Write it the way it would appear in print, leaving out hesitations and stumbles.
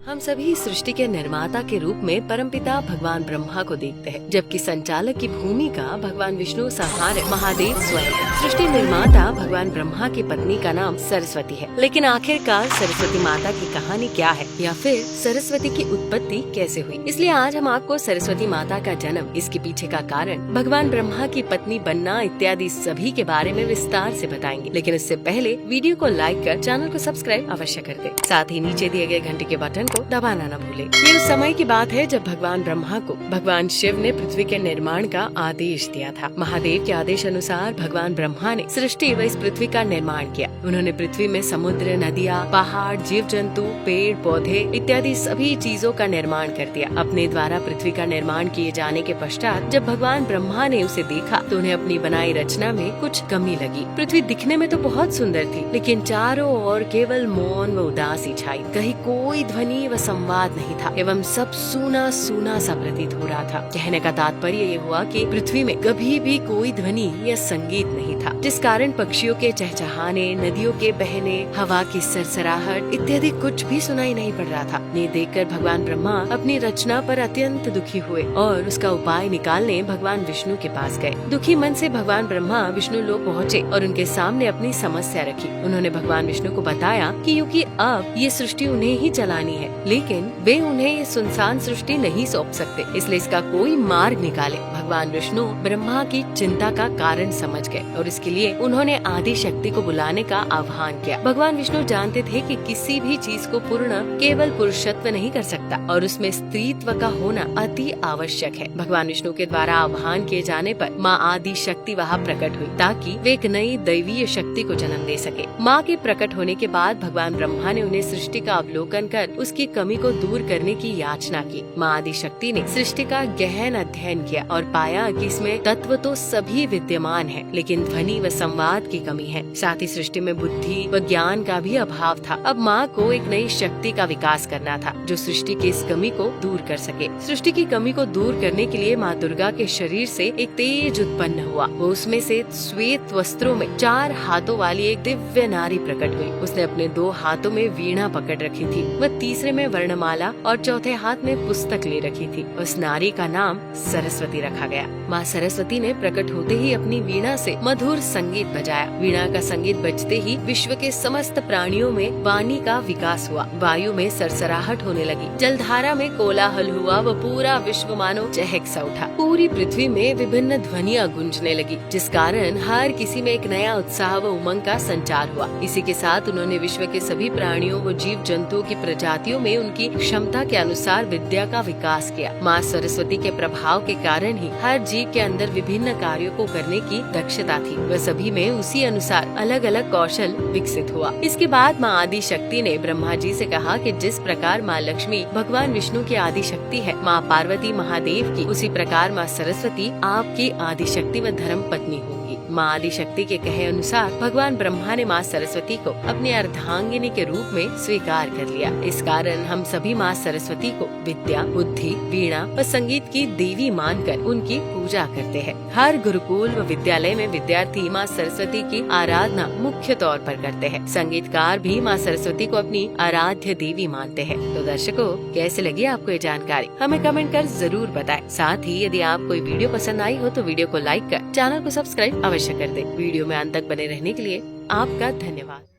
हम सभी सृष्टि के निर्माता के रूप में परमपिता भगवान ब्रह्मा को देखते हैं, जबकि संचालक की भूमिका भगवान विष्णु संहारक महादेव स्वयं है। सृष्टि निर्माता भगवान ब्रह्मा की पत्नी का नाम सरस्वती है, लेकिन आखिरकार सरस्वती माता की कहानी क्या है या फिर सरस्वती की उत्पत्ति कैसे हुई? इसलिए आज हम आपको सरस्वती माता का जन्म, इसके पीछे का कारण, भगवान ब्रह्मा की पत्नी बनना इत्यादि सभी के बारे में विस्तार से बताएंगे। लेकिन इससे पहले वीडियो को लाइक कर चैनल को सब्सक्राइब अवश्य कर दे। साथ ही नीचे दिए गए घंटे के बटन को दबाना न भूले। ये उस समय की बात है जब भगवान ब्रह्मा को भगवान शिव ने पृथ्वी के निर्माण का आदेश दिया था। महादेव के आदेश अनुसार भगवान ब्रह्मा ने सृष्टि व इस पृथ्वी का निर्माण किया। उन्होंने पृथ्वी में समुद्र, नदियाँ, पहाड़, जीव जंतु, पेड़ पौधे इत्यादि सभी चीजों का निर्माण कर दिया। अपने द्वारा पृथ्वी का निर्माण किए जाने के पश्चात जब भगवान ब्रह्मा ने उसे देखा तो उन्हें अपनी बनाई रचना में कुछ कमी लगी। पृथ्वी दिखने में तो बहुत सुंदर थी, लेकिन चारों ओर केवल मौन व उदासी छाई। कहीं कोई ध्वनि व संवाद नहीं था एवं सब सूना सूना सा प्रतीत हो रहा था। कहने का तात्पर्य ये हुआ कि पृथ्वी में कभी भी कोई ध्वनि या संगीत नहीं था, जिस कारण पक्षियों के चहचहाने, नदियों के बहने, हवा की सरसराहट इत्यादि कुछ भी सुनाई नहीं पड़ रहा था। ये देखकर भगवान ब्रह्मा अपनी रचना पर अत्यंत दुखी हुए और उसका उपाय निकालने भगवान विष्णु के पास गए। दुखी मन से भगवान ब्रह्मा विष्णु लोक पहुँचे और उनके सामने अपनी समस्या रखी। उन्होंने भगवान विष्णु को बताया कि क्योंकि अब ये सृष्टि उन्हें ही चलानी है, लेकिन वे उन्हें ये सुनसान सृष्टि नहीं सौंप सकते, इसलिए इसका कोई मार्ग निकाले। भगवान विष्णु ब्रह्मा की चिंता का कारण समझ गए और इसके लिए उन्होंने आदि शक्ति को बुलाने का आह्वान किया। भगवान विष्णु जानते थे कि किसी भी चीज को पूर्ण केवल पुरुषत्व नहीं कर सकता और उसमें स्त्रीत्व का होना अति आवश्यक है। भगवान विष्णु के द्वारा आह्वान किए जाने पर माँ आदि शक्ति वहाँ प्रकट हुई ताकि वे एक नई दैवीय शक्ति को जन्म दे सके। माँ के प्रकट होने के बाद भगवान ब्रह्मा ने उन्हें सृष्टि का अवलोकन कर उसकी कमी को दूर करने की याचना की। माँ आदि शक्ति ने सृष्टि का गहन अध्ययन किया और पाया कि इसमें तत्व तो सभी विद्यमान है, लेकिन ध्वनि व संवाद की कमी है। साथ ही सृष्टि में बुद्धि व ज्ञान का भी अभाव था। अब माँ को एक नई शक्ति का विकास करना था जो सृष्टि की इस कमी को दूर कर सके। सृष्टि की कमी को दूर करने के लिए माँ दुर्गा के शरीर से एक तेज उत्पन्न हुआ। वो उसमें से श्वेत वस्त्रों में 4 हाथों वाली एक दिव्य नारी प्रकट हुई। उसने अपने 2 हाथों में वीणा पकड़ रखी थी, वह तीसरे में वर्णमाला और चौथे हाथ में पुस्तक ले रखी थी। उस नारी का नाम सरस्वती रखा गया। माँ सरस्वती ने प्रकट होते ही अपनी वीणा से मधुर संगीत बजाया। वीणा का संगीत बजते ही विश्व के समस्त प्राणियों में वाणी का विकास हुआ। वायु में सरसराहट होने लगी, जलधारा में कोलाहल हुआ व पूरा विश्व मानो चहक सा उठा। पूरी पृथ्वी में विभिन्न ध्वनियाँ गूंजने लगी, जिस कारण हर किसी में एक नया उत्साह व उमंग का संचार हुआ। इसी के साथ उन्होंने विश्व के सभी प्राणियों व जीव जंतुओं की प्रजातियों में उनकी क्षमता के अनुसार विद्या का विकास किया। माँ सरस्वती के प्रभाव के कारण ही हर जीव के अंदर विभिन्न कार्यों को करने की दक्षता थी। वह सभी में उसी अनुसार अलग अलग कौशल विकसित हुआ। इसके बाद माँ आदि शक्ति ने ब्रह्मा जी से कहा कि जिस प्रकार माँ लक्ष्मी भगवान विष्णु की आदि शक्ति है, माँ पार्वती महादेव की, उसी प्रकार माँ सरस्वती आपकी आदि शक्ति व धर्म पत्नी होगी। माँ आदि शक्ति के कहे अनुसार भगवान ब्रह्मा ने माँ सरस्वती को अपनी अर्धांगिनी के रूप में स्वीकार कर लिया। इस कारण हम सभी माँ सरस्वती को विद्या, बुद्धि, वीणा व संगीत की देवी मानकर उनकी पूजा करते हैं। हर गुरुकुल व विद्यालय में विद्यार्थी माँ सरस्वती की आराधना मुख्य तौर पर करते हैं। संगीतकार भी माँ सरस्वती को अपनी आराध्य देवी मानते हैं। तो दर्शकों, कैसे लगी आपको ये जानकारी? हमें कमेंट कर जरूर बताएं। साथ ही यदि आप कोई वीडियो पसंद आई हो तो वीडियो को लाइक कर चैनल को सब्सक्राइब अवश्य कर दें। वीडियो में अंत तक बने रहने के लिए आपका धन्यवाद।